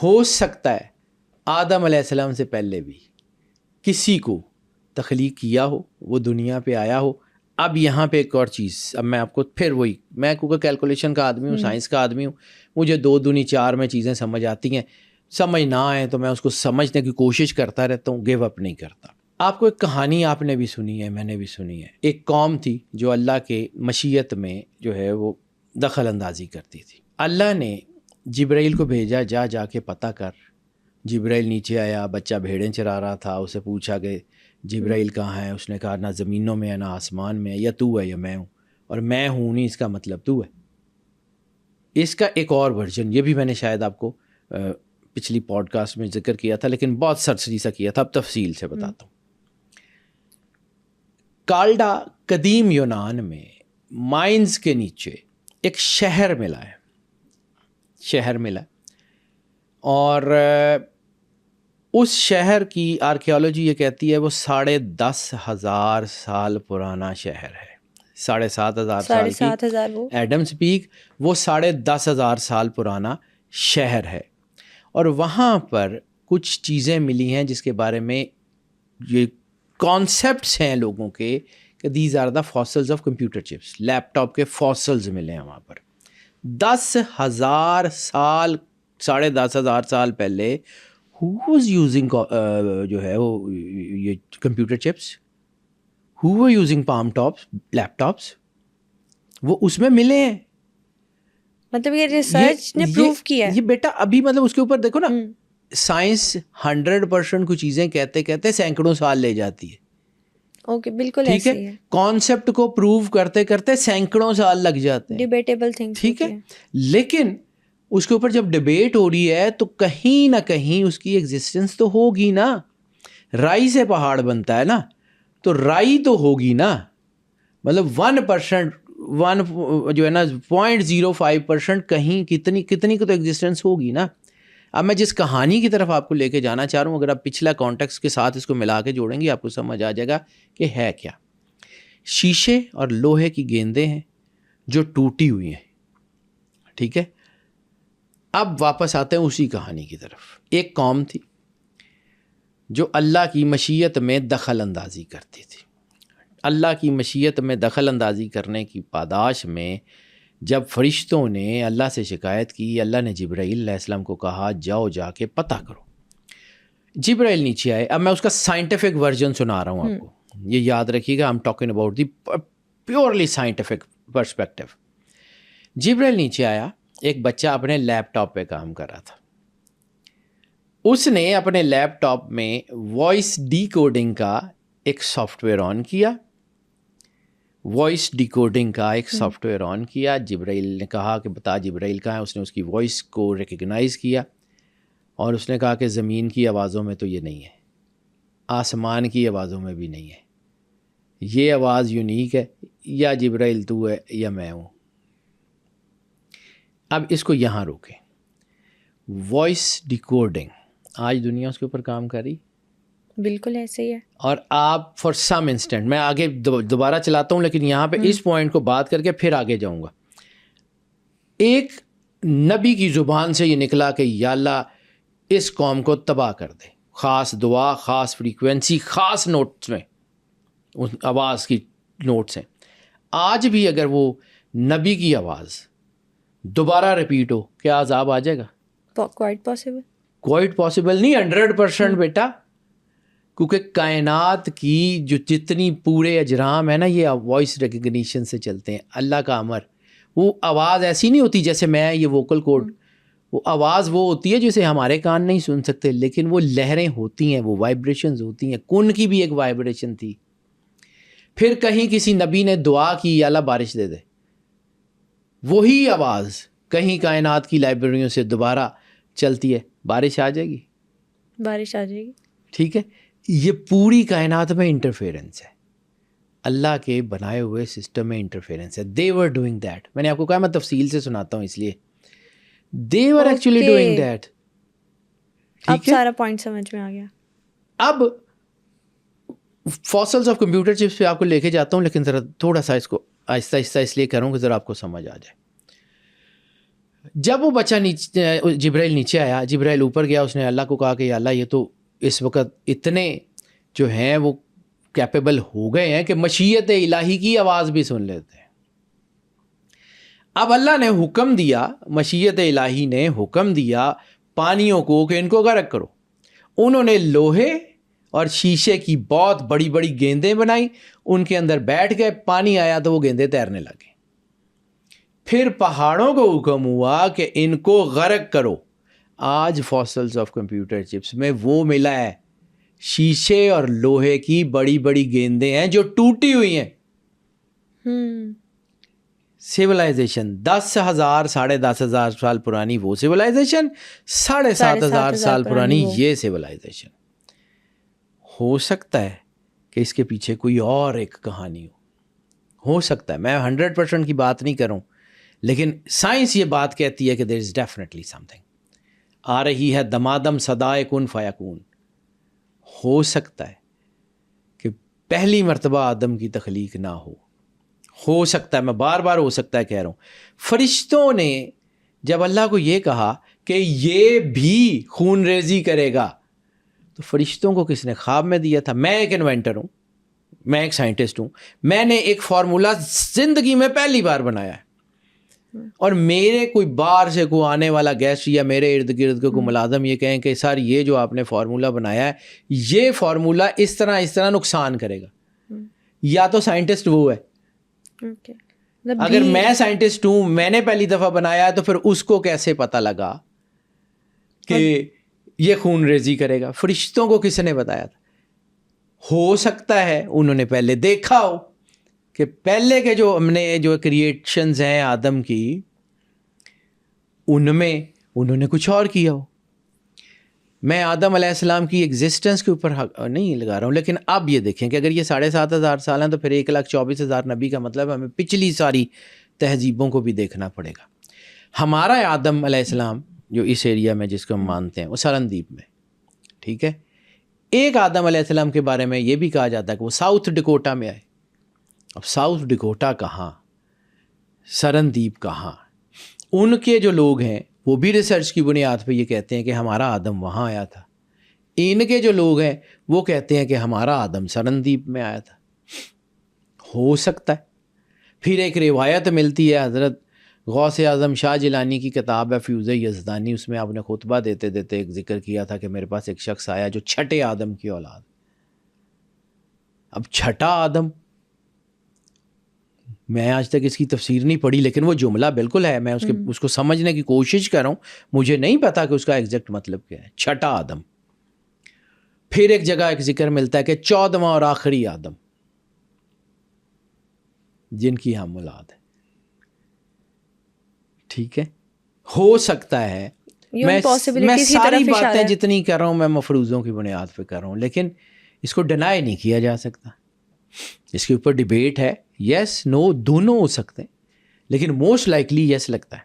ہو سکتا ہے آدم علیہ السلام سے پہلے بھی کسی کو تخلیق کیا ہو، وہ دنیا پہ آیا ہو. اب یہاں پہ ایک اور چیز، اب میں آپ کو پھر وہی، میں کیونکہ کیلکولیشن کا آدمی ہوں، سائنس کا آدمی ہوں، مجھے 2 دونی 4 میں چیزیں سمجھ آتی ہیں، سمجھ نہ آئے تو میں اس کو سمجھنے کی کوشش کرتا رہتا ہوں، گیو اپ نہیں کرتا. آپ کو ایک کہانی آپ نے بھی سنی ہے، میں نے بھی سنی ہے. ایک قوم تھی جو اللہ کے مشیت میں جو ہے وہ دخل اندازی کرتی تھی. اللہ نے جبرائیل کو بھیجا، جا کے پتہ کر. جبرائیل نیچے آیا، بچہ بھیڑیں چرا رہا تھا، اسے پوچھا کہ جبرائیل کہاں ہے؟ اس نے کہا نہ زمینوں میں ہے نہ آسمان میں ہے، یا تو ہے یا میں ہوں. اور میں ہوں نہیں اس کا مطلب تو ہے. اس کا ایک اور ورژن، یہ بھی میں نے شاید آپ کو پچھلی پوڈ کاسٹ میں ذکر کیا تھا لیکن بہت سرسری سا کیا تھا، اب تفصیل سے بتاتا ہوں. کالڈا قدیم یونان میں مائنز کے نیچے ایک شہر ملا ہے، اور اس شہر کی آرکیالوجی یہ کہتی ہے وہ 10,500 سال پرانا شہر ہے. 7,500 سال کی ایڈمز پیک، وہ 10,500 سال پرانا شہر ہے. اور وہاں پر کچھ چیزیں ملی ہیں جس کے بارے میں یہ کانسیپٹس ہیں لوگوں کے کہ these are the fossils of computer chips. Laptop کے فاسلز ملے ہیں وہاں پر. 10,000 سال 10,500 سال پہلے who was using جو ہے وہ یہ computer chips, who were using palm tops laptops, وہ اس میں ملے ہیں. مطلب یہ ریسرچ نے پروف کیا ہے یہ بیٹا ابھی مطلب اس کے اوپر دیکھو نا، سائنس 100% کو چیزیں کہتے سینکڑوں سال لے جاتی ہے. اوکے بالکل ٹھیک ایسے ہی ہے. کانسیپٹ کو پروو کرتے سینکڑوں سال لگ جاتے ہیں. Debatable things. ٹھیک ہے، لیکن اس کے اوپر جب ڈبیٹ ہو رہی ہے تو کہیں نہ کہیں اس کی ایگزسٹنس تو ہوگی نا. رائی سے پہاڑ بنتا ہے نا، تو رائی تو ہوگی نا. مطلب 1% جو ہے نا 0.05% کہیں کتنی کو تو ایگزسٹنس ہوگی نا. اب میں جس کہانی کی طرف آپ کو لے کے جانا چاہ رہا ہوں، اگر آپ پچھلا کانٹیکسٹ کے ساتھ اس کو ملا کے جوڑیں گے آپ کو سمجھ آ جائے گا کہ ہے کیا. شیشے اور لوہے کی گیندیں ہیں جو ٹوٹی ہوئی ہیں. ٹھیک ہے، اب واپس آتے ہیں اسی کہانی کی طرف. ایک قوم تھی جو اللہ کی مشیت میں دخل اندازی کرتی تھی. اللہ کی مشیت میں دخل اندازی کرنے کی پاداش میں جب فرشتوں نے اللہ سے شکایت کی، اللہ نے جبرائیل علیہ السلام کو کہا جا کے پتہ کرو. جبرائیل نیچے آئے. اب میں اس کا سائنٹیفک ورژن سنا رہا ہوں آپ کو، یہ یاد رکھیے گا. I'm talking about the purely scientific perspective. جبرائیل نیچے آیا، ایک بچہ اپنے لیپ ٹاپ پہ کام کر رہا تھا. اس نے اپنے لیپ ٹاپ میں وائس ڈی کوڈنگ کا ایک سافٹ ویئر آن کیا. جبرائیل نے کہا کہ بتا جبرائیل کہاں ہے. اس نے اس کی وائس کو ریکگنائز کیا اور اس نے کہا کہ زمین کی آوازوں میں تو یہ نہیں ہے، آسمان کی آوازوں میں بھی نہیں ہے، یہ آواز یونیک ہے، یا جبرائیل تو ہے یا میں ہوں. اب اس کو یہاں روکیں. وائس ڈیکوڈنگ آج دنیا اس کے اوپر کام کر رہی. بالکل ایسے ہی ہے. اور آپ فار سم انسٹنٹ، میں آگے دوبارہ چلاتا ہوں لیکن یہاں پہ اس پوائنٹ کو بات کر کے پھر آگے جاؤں گا. ایک نبی کی زبان سے یہ نکلا کہ یا اللہ اس قوم کو تباہ کر دے. خاص دعا، خاص فریکوینسی، خاص نوٹس میں اس آواز کی نوٹس ہیں. آج بھی اگر وہ نبی کی آواز دوبارہ ریپیٹ ہو، کیا عذاب آ جائے گا؟ کوائٹ پاسبل نہیں، 100% بیٹا. کیونکہ کائنات کی جو جتنی پورے اجرام ہے نا یہ وائس ریکگنیشن سے چلتے ہیں. اللہ کا امر، وہ آواز ایسی نہیں ہوتی جیسے میں یہ ووکل کوڈ، وہ آواز وہ ہوتی ہے جسے ہمارے کان نہیں سن سکتے لیکن وہ لہریں ہوتی ہیں، وہ وائبریشنز ہوتی ہیں. کن کی بھی ایک وائبریشن تھی. پھر کہیں کسی نبی نے دعا کی یا اللہ بارش دے دے، وہی آواز کہیں کائنات کی لائبریریوں سے دوبارہ چلتی ہے، بارش آ جائے گی. ٹھیک ہے، یہ پوری کائنات میں انٹرفیئرنس ہے، اللہ کے بنائے ہوئے سسٹم میں انٹرفیئرنس ہے. they were doing that. میں نے آپ کو کہا میں تفصیل سے سناتا ہوں اس لیے. they were actually doing that. اب سارا پوائنٹ سمجھ میں آ گیا. اب فاسلز آف کمپیوٹر چپس پہ آپ کو لے کے جاتا ہوں لیکن ذرا تھوڑا سا اس کو آہستہ آہستہ اس لیے کروں کہ ذرا آپ کو سمجھ آ جائے. جب وہ بچہ نیچے جبرائیل نیچے آیا، جبرائیل اوپر گیا، اس نے اللہ کو کہا کہ یا اللہ یہ تو اس وقت اتنے جو ہیں وہ کیپیبل ہو گئے ہیں کہ مشیت الہی کی آواز بھی سن لیتے ہیں۔ اب اللہ نے حکم دیا، مشیت الہی نے حکم دیا پانیوں کو کہ ان کو غرق کرو۔ انہوں نے لوہے اور شیشے کی بہت بڑی بڑی گیندیں بنائی، ان کے اندر بیٹھ گئے، پانی آیا تو وہ گیندیں تیرنے لگے۔ پھر پہاڑوں کو حکم ہوا کہ ان کو غرق کرو۔ آج فاسلز آف کمپیوٹر چپس میں وہ ملا ہے، شیشے اور لوہے کی بڑی بڑی گیندیں ہیں جو ٹوٹی ہوئی ہیں۔ سیولائزیشن 10,000 10,500 سال پرانی وہ سیولائزیشن، 7,500 سال پرانی یہ سیولائزیشن۔ ہو سکتا ہے کہ اس کے پیچھے کوئی اور ایک کہانی ہو سکتا ہے، میں 100% کی بات نہیں کروں، لیکن سائنس یہ بات کہتی ہے کہ دیر از ڈیفینیٹلی سم تھنگ۔ آ رہی ہے دمادم صدائے کن فیکون۔ ہو سکتا ہے کہ پہلی مرتبہ آدم کی تخلیق نہ ہو سکتا ہے، میں بار بار ہو سکتا ہے کہہ رہا ہوں۔ فرشتوں نے جب اللہ کو یہ کہا کہ یہ بھی خون ریزی کرے گا، تو فرشتوں کو کس نے خواب میں دیا تھا؟ میں ایک انوینٹر ہوں، میں ایک سائنٹسٹ ہوں، میں نے ایک فارمولا زندگی میں پہلی بار بنایا ہے، اور میرے کوئی باہر سے کوئی آنے والا گیسٹ یا میرے ارد گرد کے کوئی ملازم یہ کہیں کہ سر یہ جو آپ نے فارمولا بنایا ہے، یہ فارمولا اس طرح نقصان کرے گا، یا تو سائنٹسٹ وہ ہے۔ اگر میں سائنٹسٹ ہوں، میں نے پہلی دفعہ بنایا ہے، تو پھر اس کو کیسے پتہ لگا کہ یہ خون ریزی کرے گا؟ فرشتوں کو کس نے بتایا تھا؟ ہو سکتا ہے انہوں نے پہلے دیکھا ہو کہ پہلے کے جو ہم نے جو کریشنز ہیں آدم کی، ان میں انہوں نے کچھ اور کیا ہو۔ میں آدم علیہ السلام کی ایگزسٹنس کے اوپر نہیں لگا رہا ہوں، لیکن اب یہ دیکھیں کہ اگر یہ 7,500 سال ہیں تو پھر 1,24,000 نبی کا مطلب ہمیں پچھلی ساری تہذیبوں کو بھی دیکھنا پڑے گا۔ ہمارا آدم علیہ السلام جو اس ایریا میں جس کو ہم مانتے ہیں وہ سرندیپ میں، ٹھیک ہے۔ ایک آدم علیہ السلام کے بارے میں یہ بھی کہا جاتا ہے کہ وہ ساؤتھ ڈکوٹا میں آئے۔ اب ساؤتھ ڈکوٹا کہاں، سرندیپ کہاں؟ ان کے جو لوگ ہیں وہ بھی ریسرچ کی بنیاد پہ یہ کہتے ہیں کہ ہمارا آدم وہاں آیا تھا۔ ان کے جو لوگ ہیں وہ کہتے ہیں کہ ہمارا آدم سرندیپ میں آیا تھا۔ ہو سکتا ہے۔ پھر ایک روایت ملتی ہے، حضرت غوث اعظم شاہ جیلانی کی کتاب ہے فیوز یزدانی، اس میں آپ نے خطبہ دیتے دیتے ایک ذکر کیا تھا کہ میرے پاس ایک شخص آیا جو چھٹے آدم کی اولاد۔ اب چھٹا آدم، میں آج تک اس کی تفسیر نہیں پڑھی، لیکن وہ جملہ بالکل ہے، میں اس کو سمجھنے کی کوشش کر رہا ہوں، مجھے نہیں پتا کہ اس کا ایگزیکٹ مطلب کیا ہے۔ چھٹا آدم۔ پھر ایک جگہ ایک ذکر ملتا ہے کہ 14واں اور آخری آدم جن کی ہم اولاد ہے، ٹھیک ہے۔ ہو سکتا ہے میں ساری باتیں جتنی کر رہا ہوں میں مفروضوں کی بنیاد پہ کر رہا ہوں، لیکن اس کو ڈینائی نہیں کیا جا سکتا۔ اس کے اوپر ڈیبیٹ ہے، یس نو دونوں ہو سکتے ہیں، لیکن موسٹ لائکلی یس لگتا ہے۔